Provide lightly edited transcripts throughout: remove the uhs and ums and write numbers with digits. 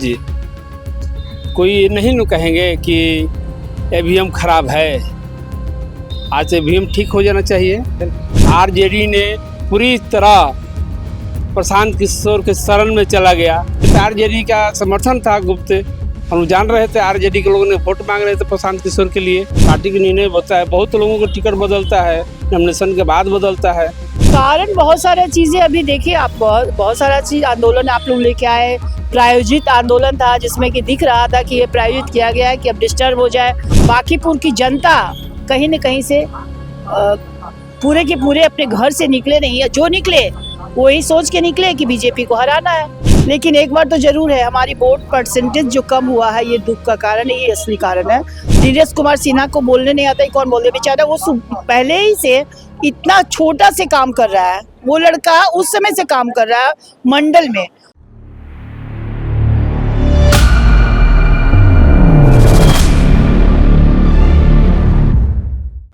आज कोई नहीं न कहेंगे कि ईवीएम खराब है। आज ईवीएम ठीक हो जाना चाहिए। आरजेडी ने पूरी तरह प्रशांत किशोर के शरण में चला गया। आरजेडी का समर्थन था गुप्त, हम जान रहे थे। आरजेडी के लोगों ने वोट मांग रहे थे प्रशांत किशोर के लिए। पार्टी के निर्णय होता है, बहुत लोगों को टिकट बदलता है, नॉमिनेशन के बाद बदलता है। कारण बहुत सारी चीजें अभी देखिए आप, बहुत सारा चीज आंदोलन आप लोग लेके आए। प्रायोजित आंदोलन था जिसमें कि दिख रहा था कि ये प्रायोजित किया गया है कि अब डिस्टर्ब हो जाए। बांकीपुर की जनता कहीं न कहीं से पूरे के पूरे अपने घर से निकले नहीं है। जो निकले वही सोच के निकले कि बीजेपी को हराना है। लेकिन एक बार तो जरूर है, हमारी वोट परसेंटेज जो कम हुआ है ये दुख का कारण है, ये असली कारण है। नीरज कुमार सिन्हा को बोलने नहीं आता है, कौन बोल दे बेचारा। वो पहले ही से इतना छोटा से काम कर रहा है, वो लड़का उस समय से काम कर रहा है मंडल में।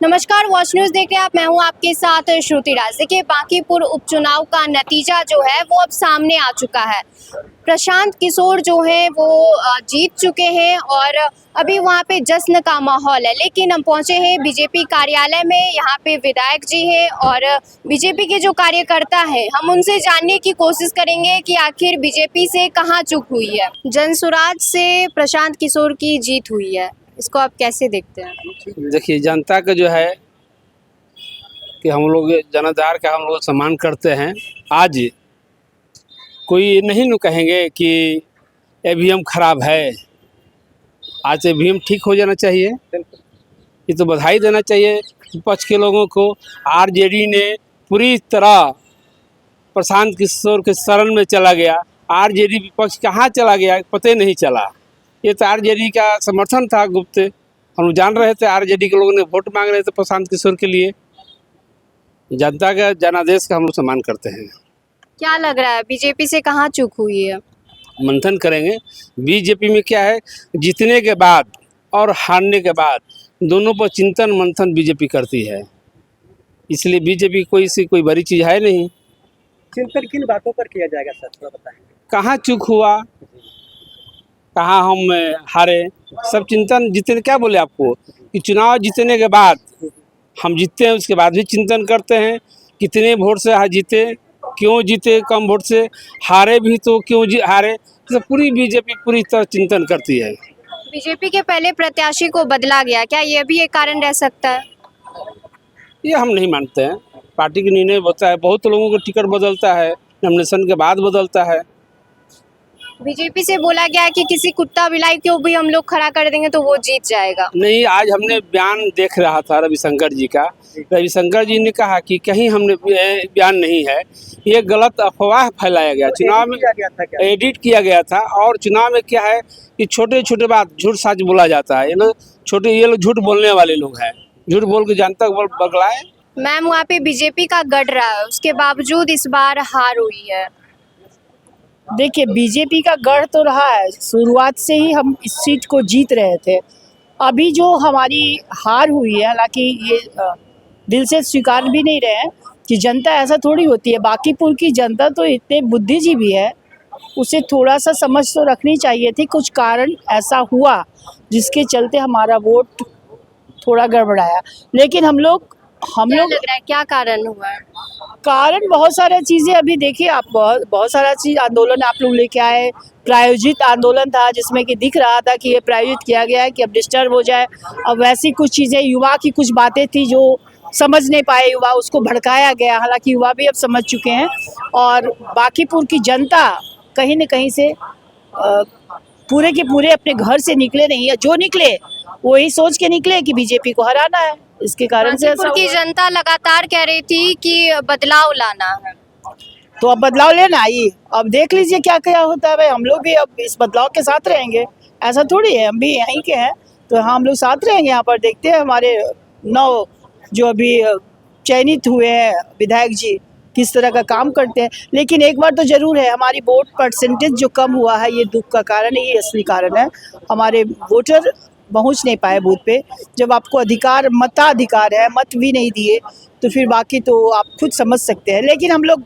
नमस्कार, वॉच न्यूज देख रहे हैं आप। मैं हूं आपके साथ श्रुति राज। देखिए, बांकीपुर उपचुनाव का नतीजा जो है वो अब सामने आ चुका है। प्रशांत किशोर जो है वो जीत चुके हैं और अभी वहां पे जश्न का माहौल है। लेकिन हम पहुंचे हैं बीजेपी कार्यालय में, यहाँ पे विधायक जी हैं और बीजेपी के जो कार्यकर्ता हैं, हम उनसे जानने की कोशिश करेंगे कि आखिर बीजेपी से कहाँ चूक हुई है। जनसुराज से प्रशांत किशोर की जीत हुई है, इसको आप कैसे देखते हैं? देखिए, जनता का जो है कि हम लोग जनाधार का हम लोग सम्मान करते हैं। आज कोई नहीं न कहेंगे कि ईवीएम खराब है। आज ईवीएम ठीक हो जाना चाहिए। ये तो बधाई देना चाहिए विपक्ष के लोगों को। आरजेडी ने पूरी तरह प्रशांत किशोर के शरण में चला गया। आरजेडी विपक्ष कहाँ चला गया पता नहीं चला। ये तो आरजेडी का समर्थन था गुप्त, हम जान रहे थे। आरजेडी के लोगों ने वोट मांग रहे थे प्रशांत किशोर के लिए। जनता का जनादेश का हम लोग सम्मान करते हैं। क्या लग रहा है बीजेपी से कहाँ चूक हुई है? मंथन करेंगे। बीजेपी में क्या है, जीतने के बाद और हारने के बाद दोनों पर चिंतन मंथन बीजेपी करती है। इसलिए बीजेपी कोई बड़ी चीज़ है नहीं। चिंतन किन बातों पर किया जाएगा सर, थोड़ा बताएंगे? कहाँ चूक हुआ, कहाँ हम हारे, सब चिंतन। जितने क्या बोले आपको कि चुनाव जीतने के बाद हम जीतते हैं, उसके बाद भी चिंतन करते हैं कितने वोट से जीते, क्यों जीते, कम वोट से हारे भी तो क्यों हारे। तो पूरी बीजेपी पूरी तरह चिंतन करती है। बीजेपी के पहले प्रत्याशी को बदला गया, क्या ये भी एक कारण रह सकता है? ये हम नहीं मानते हैं। पार्टी का निर्णय होता है, बहुत लोगों को टिकट बदलता है, नॉमिनेशन के बाद बदलता है। बीजेपी से बोला गया कि किसी कुत्ता बिलाई को भी हम लोग खड़ा कर देंगे तो वो जीत जाएगा। नहीं, आज हमने बयान देख रहा था रविशंकर जी का। रविशंकर जी ने कहा कि कहीं हमने बयान नहीं है, ये गलत अफवाह फैलाया गया। चुनाव में एडिट किया गया था। और चुनाव में क्या है कि छोटे छोटे बात झूठ सच बोला जाता है। ये लोग झूठ बोलने वाले लोग हैं, झूठ बोल के जनता को बगलाए। मैम, वहाँ पे बीजेपी का गढ़ रहा है, उसके बावजूद इस बार हार हुई है। देखिए, बीजेपी का गढ़ तो रहा है, शुरुआत से ही हम इस सीट को जीत रहे थे। अभी जो हमारी हार हुई है, हालांकि ये दिल से स्वीकार भी नहीं रहे हैं कि जनता ऐसा थोड़ी होती है। बांकीपुर की जनता तो इतने बुद्धिजीवी है, उसे थोड़ा सा समझ तो रखनी चाहिए थी। कुछ कारण ऐसा हुआ जिसके चलते हमारा वोट थोड़ा गड़बड़ाया। लेकिन हम लोग लग रहा है क्या कारण हुआ है? कारण बहुत सारी चीज़ें अभी देखिए आप, बहुत सारा चीज़ आंदोलन आप लोग लेके आए। प्रायोजित आंदोलन था जिसमें कि दिख रहा था कि ये प्रायोजित किया गया है कि अब डिस्टर्ब हो जाए। अब वैसी कुछ चीज़ें, युवा की कुछ बातें थी जो समझ नहीं पाए युवा, उसको भड़काया गया। हालांकि युवा भी अब समझ चुके हैं। और बांकीपुर की जनता कहीं न कहीं से पूरे के पूरे अपने घर से निकले नहीं है। जो निकले वही सोच के निकले कि बीजेपी को हराना है। इसके कारण से ऐसा की जनता लगातार कह रही थी कि बदलाव लाना है, तो अब बदलाव लेना आई। अब देख लीजिए क्या क्या होता है। भाई, हम लोग भी अब इस बदलाव के साथ रहेंगे, ऐसा थोड़ी है। हम भी यहीं के हैं तो हम लोग साथ रहेंगे। यहाँ पर देखते हैं हमारे 9 जो अभी चयनित हुए हैं विधायक जी किस तरह का काम करते हैं। लेकिन एक बार तो जरूर है, हमारी वोट परसेंटेज जो कम हुआ है ये दुख का कारण है, ये असली कारण है। हमारे वोटर पहुंच नहीं पाए बूथ पे। जब आपको अधिकार, मताधिकार है, मत भी नहीं दिए तो फिर बाकी तो आप खुद समझ सकते हैं। लेकिन हम लोग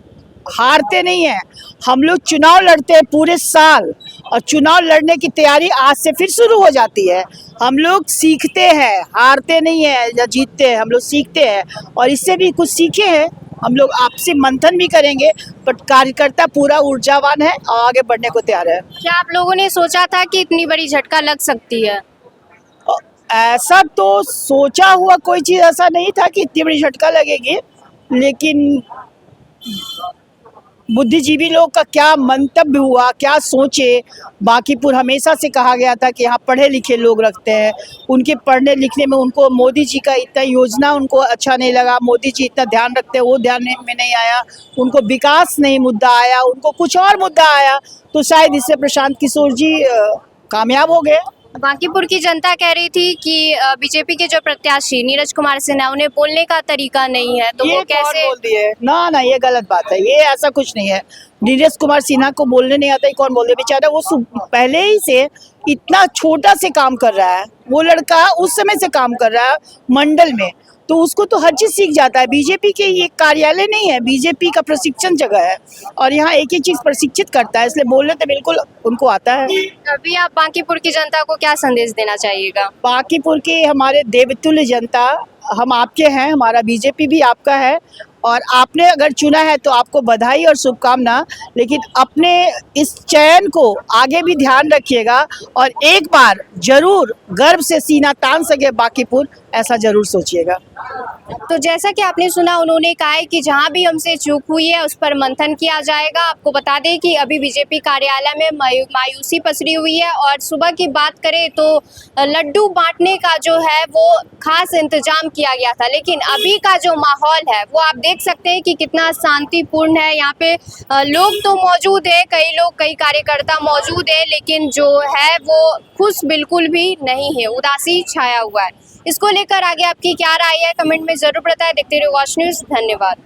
हारते नहीं हैं, हम लोग चुनाव लड़ते हैं पूरे साल। और चुनाव लड़ने की तैयारी आज से फिर शुरू हो जाती है। हम लोग सीखते हैं, हारते नहीं है या जीतते हैं, हम लोग सीखते हैं और इससे भी कुछ सीखे हैं। हम लोग आपसे मंथन भी करेंगे, बट कार्यकर्ता पूरा ऊर्जावान है और आगे बढ़ने को तैयार है। क्या आप लोगों ने सोचा था कि इतनी बड़ी झटका लग सकती है? ऐसा तो सोचा हुआ कोई चीज़ ऐसा नहीं था कि इतनी बड़ी झटका लगेगी, लेकिन बुद्धिजीवी लोग का क्या मंतव्य हुआ, क्या सोचे। बांकीपुर हमेशा से कहा गया था कि यहाँ पढ़े लिखे लोग रखते हैं, उनके पढ़ने लिखने में उनको मोदी जी का इतना योजना उनको अच्छा नहीं लगा, मोदी जी इतना ध्यान रखते हैं वो ध्यान में नहीं आया, उनको विकास नहीं मुद्दा आया, उनको कुछ और मुद्दा आया, तो शायद इससे प्रशांत किशोर जी कामयाब हो गए। बांकीपुर की जनता कह रही थी कि बीजेपी के जो प्रत्याशी नीरज कुमार सिन्हा, उन्हें बोलने का तरीका नहीं है, तो ये वो कैसे बोल दिए? ना, ये गलत बात है, ये ऐसा कुछ नहीं है। नीरज कुमार सिन्हा को बोलने नहीं आता, कौन बोल दे? बेचारा वो पहले ही से इतना छोटा से काम कर रहा है, वो लड़का उस समय से काम कर रहा है मंडल में, तो उसको तो हर चीज सीख जाता है। बीजेपी के ये कार्यालय नहीं है, बीजेपी का प्रशिक्षण जगह है और यहाँ एक ही चीज प्रशिक्षित करता है, इसलिए बोलने तो बिल्कुल उनको आता है। अभी आप बांकीपुर की जनता को क्या संदेश देना चाहिएगा? बांकीपुर के हमारे देवतुल्य जनता, हम आपके हैं, हमारा बीजेपी भी आपका है और आपने अगर चुना है तो आपको बधाई और शुभकामना, लेकिन अपने इस चयन को आगे भी ध्यान रखिएगा और एक बार जरूर गर्व से सीना तान सके बांकीपुर, ऐसा जरूर सोचिएगा। तो जैसा कि आपने सुना, उन्होंने कहा है कि जहां भी हमसे चूक हुई है उस पर मंथन किया जाएगा। आपको बता दें कि अभी बीजेपी कार्यालय में मायूसी पसरी हुई है और सुबह की बात करें तो लड्डू बांटने का जो है वो खास इंतजाम किया गया था, लेकिन अभी का जो माहौल है वो आप देख सकते हैं कि कितना शांतिपूर्ण है। यहाँ पे लोग तो मौजूद है, कई कार्यकर्ता मौजूद है, लेकिन जो है वो खुश बिल्कुल भी नहीं है, उदासी छाया हुआ है। इसको लेकर आगे आपकी क्या राय है, कमेंट में जरूर बताएं। देखते रहिए वॉच न्यूज़। धन्यवाद।